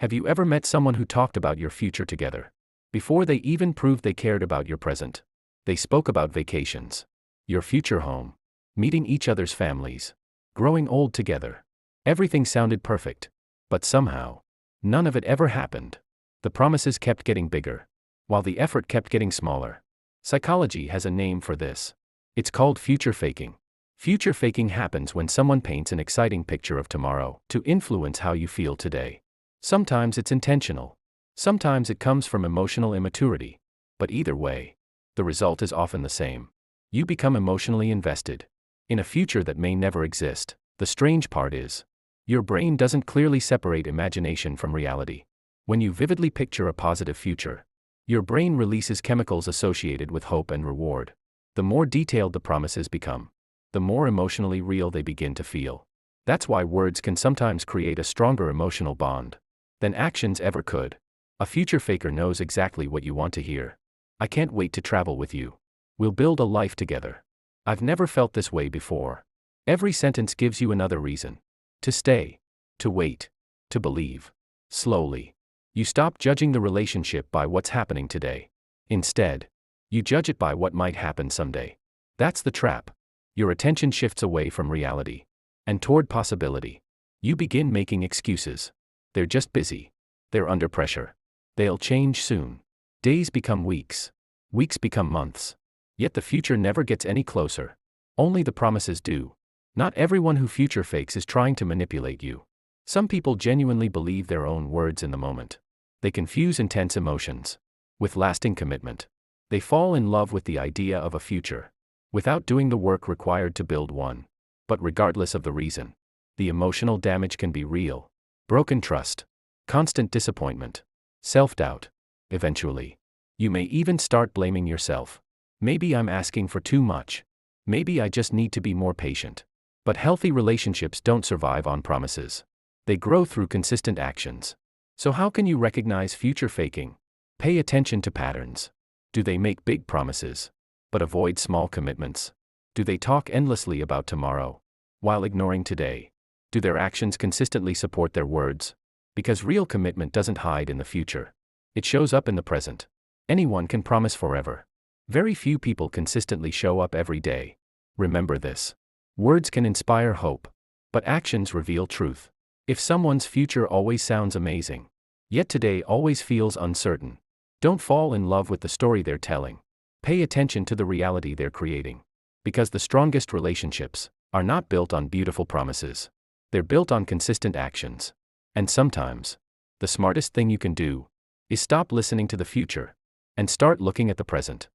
Have you ever met someone who talked about your future together? Before they even proved they cared about your present. They spoke about vacations, your future home, meeting each other's families, growing old together. Everything sounded perfect. But somehow, none of it ever happened. The promises kept getting bigger, while the effort kept getting smaller. Psychology has a name for this. It's called future faking. Future faking happens when someone paints an exciting picture of tomorrow to influence how you feel today. Sometimes it's intentional. Sometimes it comes from emotional immaturity. But either way, the result is often the same. You become emotionally invested in a future that may never exist. The strange part is, your brain doesn't clearly separate imagination from reality. When you vividly picture a positive future, your brain releases chemicals associated with hope and reward. The more detailed the promises become, the more emotionally real they begin to feel. That's why words can sometimes create a stronger emotional bond than actions ever could. A future faker knows exactly what you want to hear. I can't wait to travel with you. We'll build a life together. I've never felt this way before. Every sentence gives you another reason to stay, to wait, to believe. Slowly, you stop judging the relationship by what's happening today. Instead, you judge it by what might happen someday. That's the trap. Your attention shifts away from reality and toward possibility. You begin making excuses. They're just busy. They're under pressure. They'll change soon. Days become weeks. Weeks become months. Yet the future never gets any closer. Only the promises do. Not everyone who future fakes is trying to manipulate you. Some people genuinely believe their own words in the moment. They confuse intense emotions with lasting commitment. They fall in love with the idea of a future without doing the work required to build one. But regardless of the reason, the emotional damage can be real. Broken trust, constant disappointment, self-doubt. Eventually, you may even start blaming yourself. Maybe I'm asking for too much. Maybe I just need to be more patient. But healthy relationships don't survive on promises. They grow through consistent actions. So how can you recognize future faking? Pay attention to patterns. Do they make big promises, but avoid small commitments? Do they talk endlessly about tomorrow, while ignoring today? Do their actions consistently support their words? Because real commitment doesn't hide in the future. It shows up in the present. Anyone can promise forever. Very few people consistently show up every day. Remember this. Words can inspire hope, but actions reveal truth. If someone's future always sounds amazing, yet today always feels uncertain, don't fall in love with the story they're telling. Pay attention to the reality they're creating. Because the strongest relationships are not built on beautiful promises. They're built on consistent actions. And sometimes, the smartest thing you can do is stop listening to the future and start looking at the present.